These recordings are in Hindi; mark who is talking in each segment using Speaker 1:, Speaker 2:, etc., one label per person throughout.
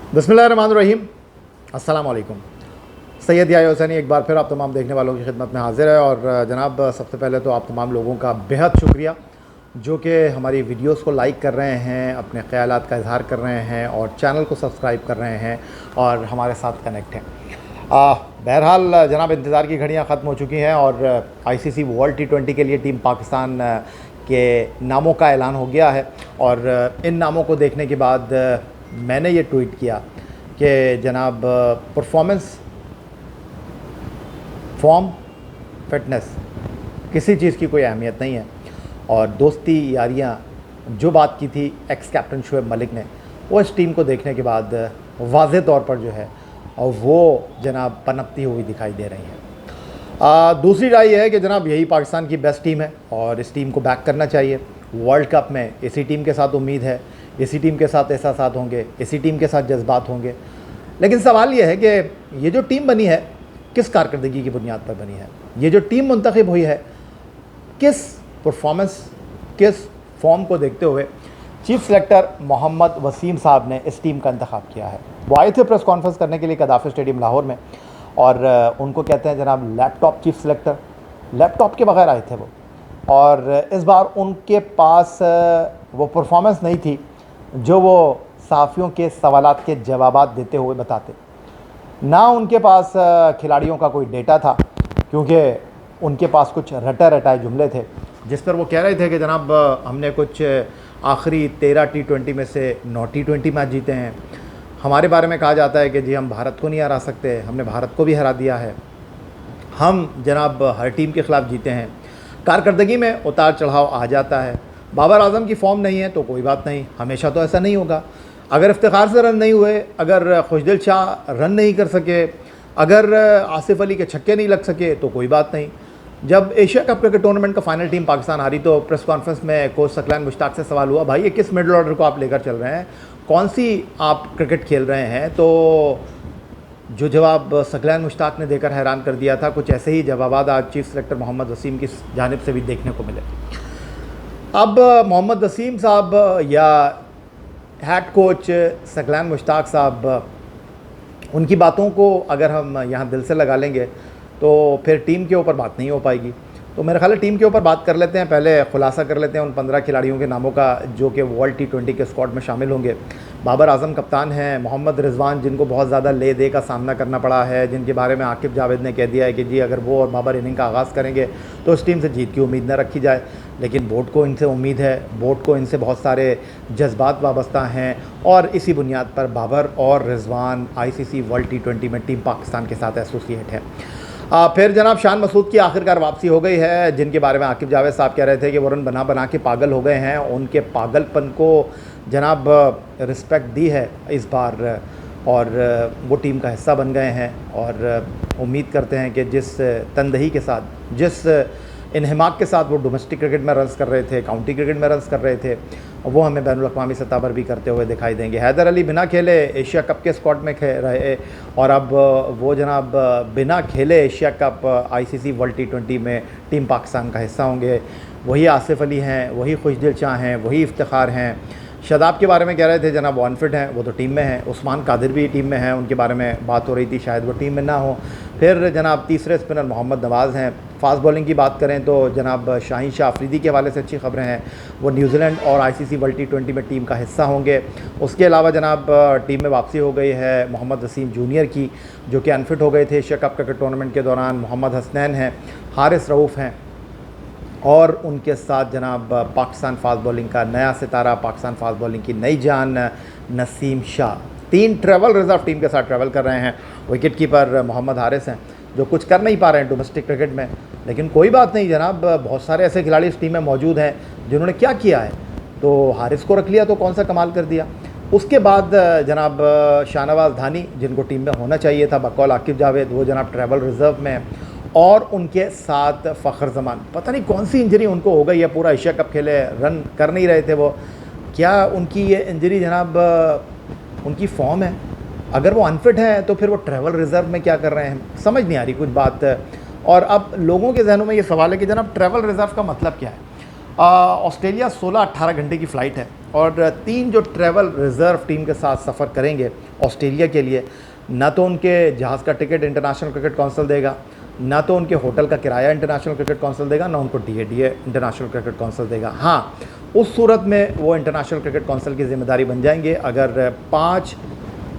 Speaker 1: बिस्मिल्लाहिर्रहमानिर्रहीम। अस्सलाम वालेकुम। सैयद याह्या हुसैनी एक बार फिर आप तमाम देखने वालों की खिदमत में हाज़िर है। और जनाब, सबसे पहले तो आप तमाम लोगों का बेहद शुक्रिया जो कि हमारी वीडियोस को लाइक कर रहे हैं, अपने ख़यालात का इज़हार कर रहे हैं और चैनल को सब्सक्राइब कर रहे हैं और हमारे साथ कनेक्ट हैं। बहरहाल जनाब, इंतज़ार की घड़ियाँ ख़त्म हो चुकी हैं और आईसीसी वर्ल्ड T20 के लिए टीम पाकिस्तान के नामों का ऐलान हो गया है। और इन नामों को देखने के बाद मैंने ये ट्वीट किया कि जनाब, परफॉर्मेंस, फॉर्म, फिटनेस, किसी चीज़ की कोई अहमियत नहीं है। और दोस्ती यारियाँ जो बात की थी एक्स कैप्टन शुएब मलिक ने, वो इस टीम को देखने के बाद वाज़े तौर पर जो है और वो जनाब पनपती हुई दिखाई दे रही हैं। दूसरी राय यह है कि जनाब यही पाकिस्तान की बेस्ट टीम है और इस टीम को बैक करना चाहिए। वर्ल्ड कप में इसी टीम के साथ उम्मीद है, इसी टीम के साथ एहसासात होंगे, इसी टीम के साथ जज्बात होंगे। लेकिन सवाल ये है कि ये जो टीम बनी है किस कारकर्दगी की बुनियाद पर बनी है, ये जो टीम मुंतखब हुई है किस परफॉर्मेंस, किस फॉर्म को देखते हुए चीफ सेलेक्टर मोहम्मद वसीम साहब ने इस टीम का इंतखाब किया है। वो आए थे प्रेस कॉन्फ्रेंस करने के लिए कदाफ़ी स्टेडियम लाहौर में और उनको कहते हैं जनाब लैपटॉप चीफ सेलेक्टर, लैपटॉप के बगैर आए थे वो। और इस बार उनके पास वो परफॉर्मेंस नहीं थी जो वो सहाफ़ियों के सवालात के जवाबात देते हुए बताते, ना उनके पास खिलाड़ियों का कोई डेटा था क्योंकि उनके पास कुछ रटा रटाए जुमले थे जिस पर वो कह रहे थे कि जनाब हमने कुछ आखिरी 13 T20 में से 9 T20 मैच जीते हैं। हमारे बारे में कहा जाता है कि जी हम भारत को नहीं हरा सकते, हमने भारत को भी हरा दिया है, हम जनाब हर टीम के ख़िलाफ़ जीते हैं। कारकर्दगी में उतार चढ़ाव आ जाता है। बाबर आजम की फॉर्म नहीं है तो कोई बात नहीं, हमेशा तो ऐसा नहीं होगा। अगर इफ्तिखार से रन नहीं हुए, अगर खुशदिल शाह रन नहीं कर सके, अगर आसिफ अली के छक्के नहीं लग सके तो कोई बात नहीं। जब एशिया कप क्रिकेट टूर्नामेंट का फाइनल टीम पाकिस्तान हारी तो प्रेस कॉन्फ्रेंस में कोच सकलैन मुश्ताक से सवाल हुआ, भाई ये किस मिडल ऑर्डर को आप लेकर चल रहे हैं, कौन सी आप क्रिकेट खेल रहे हैं? तो जो जवाब सकलैन मुश्ताक ने देकर हैरान कर दिया था, कुछ ऐसे ही जवाब आज चीफ सेलेक्टर मोहम्मद वसीम की जानिब से भी देखने को मिले। अब मोहम्मद वसीम साहब या हेड कोच सकलैन मुश्ताक साहब, उनकी बातों को अगर हम यहाँ दिल से लगा लेंगे तो फिर टीम के ऊपर बात नहीं हो पाएगी। तो मेरा ख्याल है टीम के ऊपर बात कर लेते हैं। पहले खुलासा कर लेते हैं उन 15 खिलाड़ियों के नामों का जो कि वर्ल्ड T20 के स्क्वाड में शामिल होंगे। बाबर आजम कप्तान हैं, मोहम्मद रिजवान जिनको बहुत ज़्यादा ले दे का सामना करना पड़ा है, जिनके बारे में आकिब जावेद ने कह दिया है कि जी अगर वो और बाबर इनिंग का आगाज़ करेंगे तो इस टीम से जीत की उम्मीद न रखी जाए। लेकिन बोर्ड को इनसे उम्मीद है, बोर्ड को इनसे बहुत सारे जज्बात वाबस्ता हैं और इसी बुनियाद पर बाबर और रिजवान ICC वर्ल्ड T20 में टीम पाकिस्तान के साथ एसोसिएट है। फिर जनाब शान मसूद की आखिरकार वापसी हो गई है, जिनके बारे में आकिब जावेद साहब कह रहे थे कि वो रन बना बना के पागल हो गए हैं। उनके पागलपन को जनाब रिस्पेक्ट दी है इस बार और वो टीम का हिस्सा बन गए हैं और उम्मीद करते हैं कि जिस तनदही के साथ, जिस इन्हमाक के साथ वो डोमेस्टिक क्रिकेट में रन्स कर रहे थे, काउंटी क्रिकेट में रन्स कर रहे थे, वो हमें बैनुल-अक़वामी सतह पर भी करते हुए दिखाई देंगे। हैदर अली बिना खेले एशिया कप के स्क्वाड में रहे और अब वो जनाब बिना खेले Asia cup ICC world T20 में टीम पाकिस्तान का हिस्सा होंगे। वही आसिफ अली हैं, वही खुशदिल शाह हैं, वही इफ्तिखार हैं। शादाब के बारे में कह रहे थे जनाब वो अनफिट हैं, वो तो टीम में हैं। उस्मान कादिर भी टीम में हैं, उनके बारे में बात हो रही थी शायद वो टीम में ना हो। फिर जनाब तीसरे स्पिनर मोहम्मद नवाज़ हैं। फास्ट बॉलिंग की बात करें तो जनाब शाहीन शाह अफरीदी के हवाले से अच्छी खबरें हैं, वो न्यूजीलैंड और ICC वर्ल्ड T20 में टीम का हिस्सा होंगे। उसके अलावा जनाब टीम में वापसी हो गई है मोहम्मद वसीम जूनियर की, जो कि अनफिट हो गए थे एशिया कप क्रिकेट टूर्नामेंट के दौरान। मोहम्मद हसनैन हैं, हारिस रऊफ़ हैं और उनके साथ जनाब पाकिस्तान फास्ट बॉलिंग का नया सितारा, पाकिस्तान फास्ट बॉलिंग की नई जान Naseem Shah. 3 travel reserve team के साथ ट्रैवल कर रहे हैं। विकेट कीपर मोहम्मद हारिस हैं जो कुछ कर नहीं पा रहे हैं डोमेस्टिक क्रिकेट में, लेकिन कोई बात नहीं जनाब, बहुत सारे ऐसे खिलाड़ी इस टीम में मौजूद हैं जिन्होंने क्या किया है। तो हारिस को रख लिया तो कौन सा कमाल कर दिया। उसके बाद जनाब शाहनवाज़ धानी जिनको टीम में होना चाहिए था बकौल आकिब जावेद, वो जनाब ट्रैवल रिज़र्व में। और उनके साथ फ़खर जमान, पता नहीं कौन सी इंजरी उनको हो गई है, पूरा एशिया कप खेले, रन कर नहीं रहे थे वो। क्या उनकी ये इंजरी जनाब उनकी फॉर्म है? अगर वो अनफिट है तो फिर वो ट्रैवल रिज़र्व में क्या कर रहे हैं, समझ नहीं आ रही कुछ बात। और अब लोगों के जहनों में ये सवाल है कि जनाब ट्रैवल रिज़र्व का मतलब क्या है? ऑस्ट्रेलिया 16-18 घंटे की फ़्लाइट है और 3 जो ट्रैवल रिज़र्व टीम के साथ सफ़र करेंगे ऑस्ट्रेलिया के लिए, ना तो उनके जहाज़ का टिकट इंटरनेशनल क्रिकेट काउंसिल देगा, ना तो उनके होटल का किराया इंटरनेशनल क्रिकेट काउंसिल देगा, ना उनको DADA इंटरनेशनल क्रिकेट काउंसिल देगा। हाँ, उस सूरत में वो इंटरनेशनल क्रिकेट काउंसिल की ज़िम्मेदारी बन जाएंगे अगर 5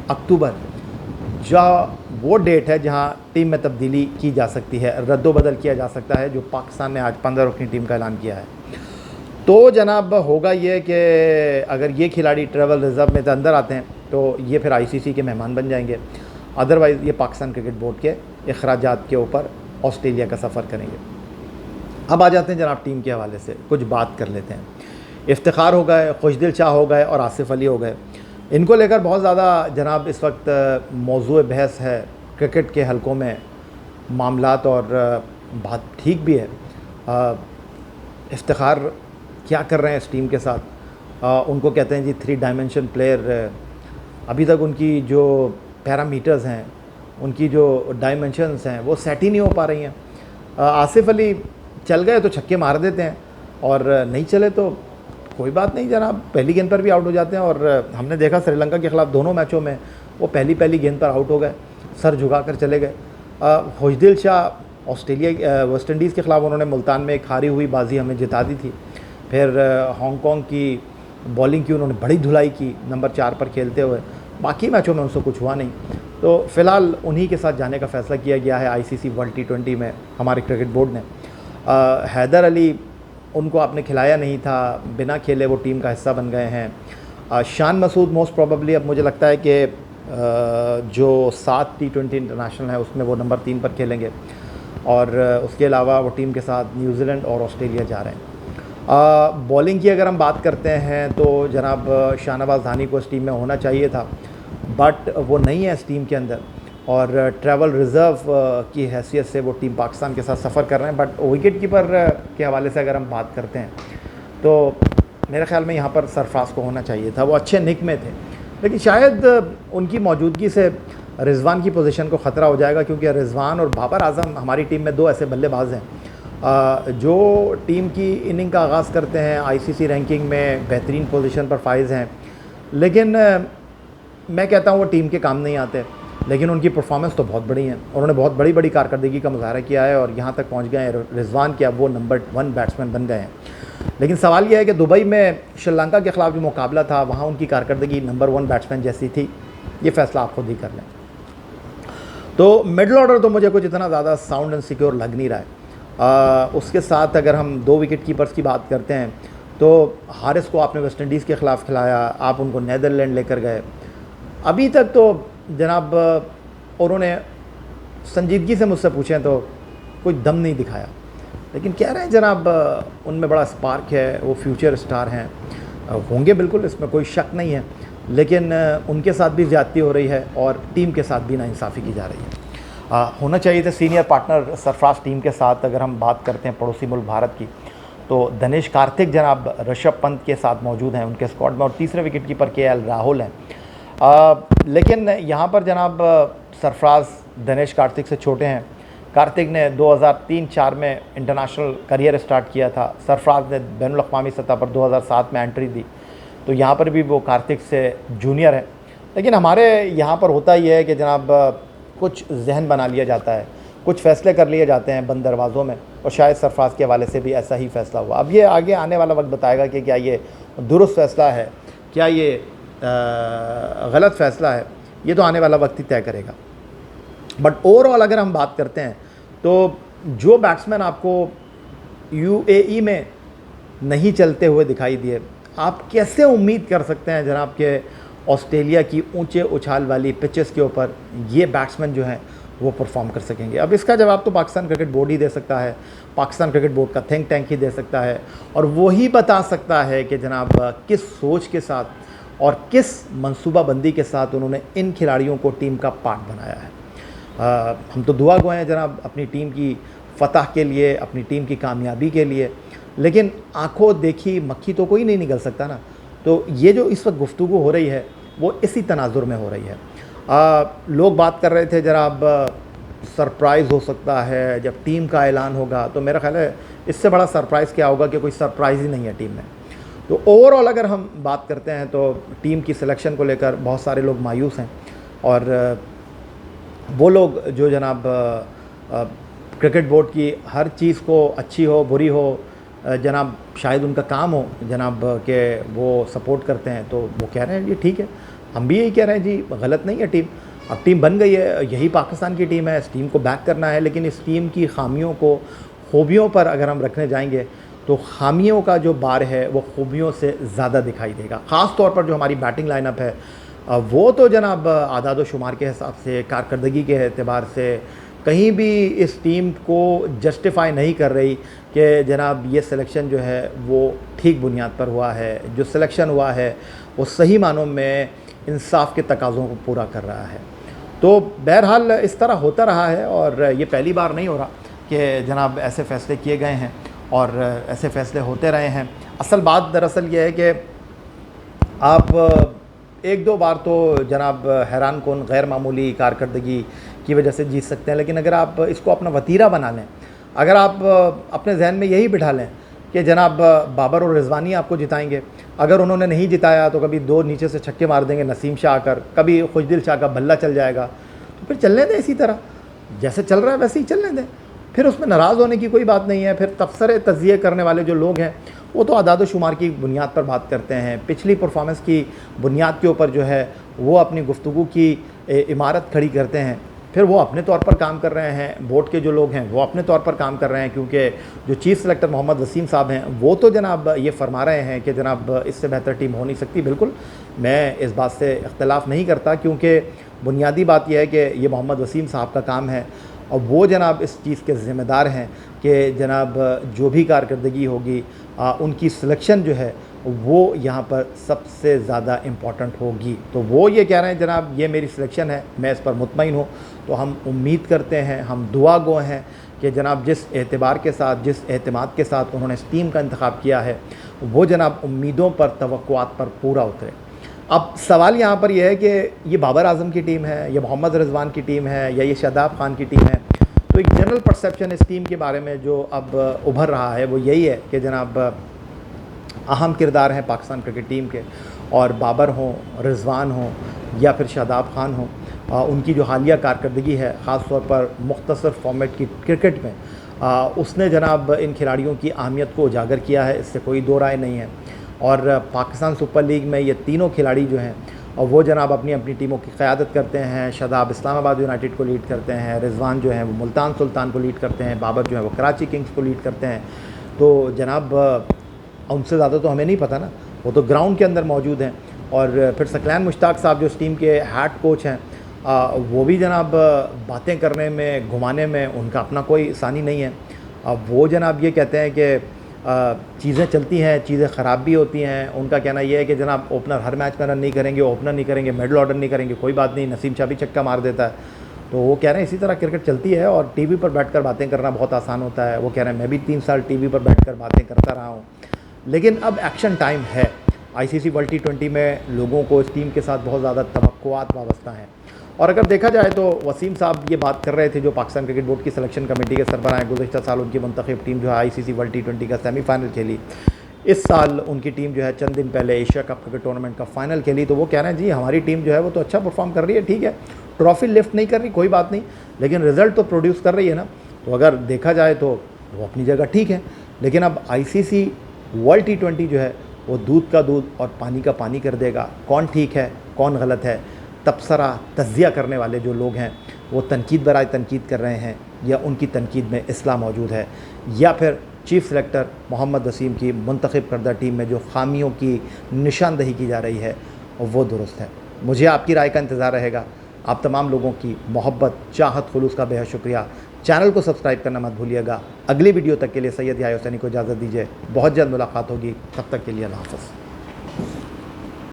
Speaker 1: अक्टूबर जहाँ वो डेट है जहाँ टीम में तब्दीली की जा सकती है, रद्दोबदल किया जा सकता है, जो पाकिस्तान ने आज 15 रुकनी टीम का ऐलान किया है। तो जनाब होगा ये कि अगर ये खिलाड़ी ट्रैवल रिज़र्व में अंदर आते हैं तो ये फिर ICC के मेहमान बन जाएंगे, अदरवाइज़ ये पाकिस्तान क्रिकेट बोर्ड के अखराजात के ऊपर ऑस्ट्रेलिया का सफ़र करेंगे। अब आ जाते हैं जनाब टीम के हवाले से कुछ बात कर लेते हैं। इफ्तिखार हो गए, खुशदिल शाह हो गए और आसिफ अली हो गए। इनको लेकर बहुत ज़्यादा जनाब इस वक्त मौजूए बहस है क्रिकेट के हलकों में मामलात, और बात ठीक भी है। इफ्तिखार क्या कर रहे हैं इस टीम के साथ, उनको कहते हैं जी 3 डायमेंशन प्लेयर। अभी तक उनकी जो पैरामीटर्स हैं, उनकी जो डायमेंशंस हैं वो सेट ही नहीं हो पा रही हैं। आसिफ अली चल गए तो छक्के मार देते हैं, और नहीं चले तो कोई बात नहीं जनाब, पहली गेंद पर भी आउट हो जाते हैं। और हमने देखा श्रीलंका के ख़िलाफ़ दोनों मैचों में वो पहली गेंद पर आउट हो गए, सर झुका कर चले गए। खुशदिल शाह ऑस्ट्रेलिया वेस्ट इंडीज़ के ख़िलाफ़ उन्होंने मुल्तान में एक हारी हुई बाजी हमें जिता दी थी। फिर हांगकॉन्ग की बॉलिंग की उन्होंने बड़ी धुलाई की नंबर 4 पर खेलते हुए। बाकी मैचों में उनसे कुछ हुआ नहीं, तो फ़िलहाल उन्हीं के साथ जाने का फ़ैसला किया गया है ICC वर्ल्ड T20 में हमारे क्रिकेट बोर्ड ने। हैदर अली उनको आपने खिलाया नहीं था, बिना खेले वो टीम का हिस्सा बन गए हैं। शान मसूद मोस्ट प्रोबेबली अब मुझे लगता है कि जो 7 T20 इंटरनेशनल है उसमें वो नंबर 3 पर खेलेंगे, और उसके अलावा वो टीम के साथ न्यूजीलैंड और ऑस्ट्रेलिया जा रहे हैं। बॉलिंग की अगर हम बात करते हैं तो जनाब शाहनवाज धानी को इस टीम में होना चाहिए था, बट वो नहीं है इस टीम के अंदर, और ट्रैवल रिज़र्व की हैसियत से वो टीम पाकिस्तान के साथ सफ़र कर रहे हैं। बट विकेट कीपर के हवाले से अगर हम बात करते हैं तो मेरे ख़्याल में यहाँ पर सरफराज को होना चाहिए था, वो अच्छे निक में थे, लेकिन शायद उनकी मौजूदगी से रिजवान की पोजीशन को ख़तरा हो जाएगा, क्योंकि रिजवान और बाबर आजम हमारी टीम में 2 ऐसे बल्लेबाज हैं जो टीम की इनिंग का आगाज़ करते हैं, ICC रैंकिंग में बेहतरीन पोजीशन पर फाइज हैं, लेकिन मैं कहता हूँ वो टीम के काम नहीं आते, लेकिन उनकी परफॉर्मेंस तो बहुत बड़ी है। उन्होंने बहुत बड़ी कारकर्दगी का मुजाहरा किया है और यहाँ तक पहुँच गए हैं रिजवान के, अब वो नंबर 1 बैट्समैन बन गए हैं। लेकिन सवाल यह है कि दुबई में श्रीलंका के ख़िलाफ़ जो मुकाबला था वहाँ उनकी कारकर्दगी नंबर 1 बैट्समैन जैसी थी, ये फ़ैसला आप खुद ही कर लें। तो मिडल ऑर्डर तो मुझे कुछ इतना ज़्यादा साउंड एंड सिक्योर लग नहीं रहा है। उसके साथ अगर हम 2 विकेट कीपर्स की बात करते हैं तो हारिस को आपने वेस्ट इंडीज़ के ख़िलाफ़ खिलाया, आप उनको नीदरलैंड लेकर गए, अभी तक तो जनाब उन्होंने संजीदगी से मुझसे पूछें तो कोई दम नहीं दिखाया, लेकिन कह रहे हैं जनाब उनमें बड़ा स्पार्क है, वो फ्यूचर स्टार हैं, होंगे बिल्कुल, इसमें कोई शक नहीं है, लेकिन उनके साथ भी ज़्यादती हो रही है और टीम के साथ भी नाइंसाफ़ी की जा रही है। होना चाहिए था सीनियर पार्टनर सरफराज टीम के साथ। अगर हम बात करते हैं पड़ोसी मुल्क भारत की, तो दिनेश कार्तिक जनाब ऋषभ पंत के साथ मौजूद हैं उनके स्क्वाड में, और तीसरे विकेट कीपर KL राहुल हैं। लेकिन यहाँ पर जनाब सरफराज दिनेश कार्तिक से छोटे हैं। कार्तिक ने 2003-04 में इंटरनेशनल करियर स्टार्ट किया था, सरफराज ने बैनुल अक़वामी सतह पर 2007 में एंट्री दी, तो यहाँ पर भी वो कार्तिक से जूनियर है। लेकिन हमारे यहाँ पर होता ही है कि जनाब कुछ जहन बना लिया जाता है, कुछ फ़ैसले कर लिए जाते हैं बंद दरवाज़ों में, और शायद सरफराज के हवाले से भी ऐसा ही फ़ैसला हुआ। अब ये आगे आने वाला वक्त बताएगा कि क्या ये दुरुस्त फ़ैसला है, क्या ये गलत फ़ैसला है, ये तो आने वाला वक्त ही तय करेगा। बट ओवरऑल अगर हम बात करते हैं तो जो बैट्समैन आपको UAE में नहीं चलते हुए दिखाई दिए, आप कैसे उम्मीद कर सकते हैं जनाब के ऑस्ट्रेलिया की ऊंचे उछाल वाली पिचेस के ऊपर ये बैट्समैन जो हैं वो परफॉर्म कर सकेंगे? अब इसका जवाब तो पाकिस्तान क्रिकेट बोर्ड ही दे सकता है, पाकिस्तान क्रिकेट बोर्ड का थिंक टैंक ही दे सकता है, और वही बता सकता है कि जनाब किस सोच के साथ और किस मंसूबाबंदी के साथ उन्होंने इन खिलाड़ियों को टीम का पार्ट बनाया है। हम तो दुआ गो हैं जनाब अपनी टीम की फ़तह के लिए, अपनी टीम की कामयाबी के लिए, लेकिन आंखों देखी मक्खी तो कोई नहीं निकल सकता ना। तो ये जो इस वक्त गुफ्तगू हो रही है वो इसी तनाजुर में हो रही है। लोग बात कर रहे थे जनाब सरप्राइज़ हो सकता है जब टीम का ऐलान होगा, तो मेरा ख्याल है इससे बड़ा सरप्राइज़ क्या होगा कि कोई सरप्राइज़ ही नहीं है टीम में। तो ओवरऑल अगर हम बात करते हैं तो टीम की सिलेक्शन को लेकर बहुत सारे लोग मायूस हैं, और वो लोग जो जनाब क्रिकेट बोर्ड की हर चीज़ को अच्छी हो बुरी हो जनाब शायद उनका काम हो जनाब के वो सपोर्ट करते हैं, तो वो कह रहे हैं जी ठीक है, हम भी यही कह रहे हैं जी गलत नहीं है टीम, अब टीम बन गई है, यही पाकिस्तान की टीम है, इस टीम को बैक करना है। लेकिन इस टीम की खामियों को खूबियों पर अगर हम रखने जाएंगे तो खामियों का जो बार है वो खूबियों से ज़्यादा दिखाई देगा। ख़ास तौर पर जो हमारी बैटिंग लाइनअप है वो तो जनाब आदाद व शुमार के हिसाब से कारकर्दगी के एतबार से कहीं भी इस टीम को जस्टिफाई नहीं कर रही कि जनाब ये सिलेक्शन जो है वो ठीक बुनियाद पर हुआ है, जो सिलेक्शन हुआ है वो सही मानों में इंसाफ के तकाज़ों को पूरा कर रहा है। तो बहरहाल इस तरह होता रहा है, और ये पहली बार नहीं हो रहा कि जनाब ऐसे फ़ैसले किए गए हैं और ऐसे फ़ैसले होते रहे हैं। असल बात दरअसल ये है कि आप एक दो बार तो जनाब हैरान कौन गैर मामूली कारकर्दगी की वजह से जीत सकते हैं, लेकिन अगर आप इसको अपना वतीरा बना लें, अगर आप अपने जहन में यही बिठा लें कि जनाब बाबर और रिजवानी आपको जिताएंगे, अगर उन्होंने नहीं जिताया तो कभी दो नीचे से छक्के मार देंगे नसीम शाह आकर, कभी खुशदिल शाह का बल्ला चल जाएगा, तो फिर चलने दें इसी तरह, जैसे चल रहा है वैसे ही चलने दें, फिर उसमें नाराज़ होने की कोई बात नहीं है। फिर तबसरे तज़िये करने वाले जो लोग हैं वो तो आदाद शुमार की बुनियाद पर बात करते हैं, पिछली परफॉर्मेंस की बुनियाद के ऊपर जो है वो अपनी गुफ्तगू की इमारत खड़ी करते हैं। फिर वो अपने तौर पर काम कर रहे हैं, बोर्ड के जो लोग हैं वो अपने तौर पर काम कर रहे हैं, क्योंकि जो चीफ़ सेलेक्टर मोहम्मद वसीम साहब हैं वो तो जनाब ये फरमा रहे हैं कि जनाब इससे बेहतर टीम हो नहीं सकती। बिल्कुल मैं इस बात से इख्तलाफ नहीं करता, क्योंकि बुनियादी बात यह है कि ये मोहम्मद वसीम साहब का काम है और वो जनाब इस चीज़ के ज़िम्मेदार हैं कि जनाब जो भी कारकर्दगी होगी उनकी सिलेक्शन जो है वो यहाँ पर सबसे ज़्यादा इम्पॉर्टेंट होगी। तो वो ये कह रहे हैं जनाब ये मेरी सिलेक्शन है, मैं इस पर मुतमईन हूँ, तो हम उम्मीद करते हैं, हम दुआ गो हैं कि जनाब जिस एतबार के साथ, जिस एतमाद के साथ उन्होंने इस टीम का इंतखाब किया है वो जनाब उम्मीदों पर, तवक्कुआत पर पूरा उतरे। अब सवाल यहाँ पर यह है कि ये बाबर आज़म की टीम है, या मोहम्मद रिजवान की टीम है, या ये शादाब खान की टीम है। तो एक जनरल परसेप्शन इस टीम के बारे में जो अब उभर रहा है वो यही है कि जनाब अहम किरदार हैं पाकिस्तान क्रिकेट टीम के, और बाबर हों, रिजवान हों या फिर शादाब खान हों, उनकी जो हालिया कारकर्दगी है ख़ास तौर पर मुख्तसर फॉर्मेट की क्रिकेट में उसने जनाब इन खिलाड़ियों की अहमियत को उजागर किया है, इससे कोई दो राय नहीं है। और पाकिस्तान सुपर लीग में ये तीनों खिलाड़ी जो हैं और वो जनाब अपनी अपनी टीमों की क़यादत करते हैं। शादाब इस्लामाबाद यूनाइटेड को लीड करते हैं, रिजवान जो हैं वो मुल्तान सुल्तान को लीड करते हैं, बाबर जो है वो कराची किंग्स को लीड करते हैं। तो जनाब उनसे ज़्यादा तो हमें नहीं पता ना, वो तो ग्राउंड के अंदर मौजूद हैं। और फिर सकलैन मुश्ताक साहब जो इस टीम के हेड कोच हैं वो भी जनाब बातें करने में, घुमाने में उनका अपना कोई सानी नहीं है। वो जनाब ये कहते हैं कि चीज़ें चलती हैं, चीज़ें ख़राब भी होती हैं। उनका कहना यह है कि जनाब ओपनर हर मैच में रन नहीं करेंगे, ओपनर नहीं करेंगे, मिडल ऑर्डर नहीं करेंगे, कोई बात नहीं, नसीम शाह भी छक्का मार देता है। तो वो कह रहे हैं इसी तरह क्रिकेट चलती है और टीवी पर बैठकर बातें करना बहुत आसान होता है। वो कह रहे हैं मैं भी 3 साल टीवी पर बैठकर बातें करता रहा हूँ, लेकिन अब एक्शन टाइम है। आईसीसी वर्ल्ड टी20 में लोगों को इस टीम के साथ बहुत ज़्यादा तवक्कुआत वाबस्ता हैं। और अगर देखा जाए तो वसीम साहब ये बात कर रहे थे जो पाकिस्तान क्रिकेट बोर्ड की सिलेक्शन कमेटी के सरबराह हैं। गुज़श्ता साल उनकी मुंतखब टीम जो है आईसीसी वर्ल्ड टी20 का सेमीफाइनल खेली। इस साल उनकी टीम जो है चंद दिन पहले एशिया कप क्रिकेट टूर्नामेंट का फाइनल खेली। तो वो कह रहे हैं जी हमारी टीम जो है वो तो अच्छा परफॉर्म कर रही है, ठीक है, ट्रॉफी लिफ्ट नहीं कर रही कोई बात नहीं, लेकिन रिज़ल्ट तो प्रोड्यूस कर रही है ना। तो अगर देखा जाए तो वो अपनी जगह ठीक है, लेकिन अब आईसीसी वर्ल्ड टी20 जो है वो दूध का दूध और पानी का पानी कर देगा। कौन ठीक है कौन गलत है, तबसरा तज़िया करने वाले जो लोग हैं वो तनकीद बराए तनकीद कर रहे हैं, या उनकी तनकीद में इस्लाह मौजूद है, या फिर चीफ़ सेलेक्टर मोहम्मद वसीम की मुंतखब करदा टीम में जो खामियों की निशानदही की जा रही है वो दुरुस्त है। मुझे आपकी राय का इंतज़ार रहेगा। आप तमाम लोगों की मोहब्बत, चाहत, खुलूस का बेहद शुक्रिया। चैनल को सब्सक्राइब करना मत भूलिएगा। अगली वीडियो तक के लिए सैयद याह्या हुसैनी को इजाज़त दीजिए। बहुत जल्द मुलाकात होगी, तब तक के लिए अल्लाह हाफ़िज़।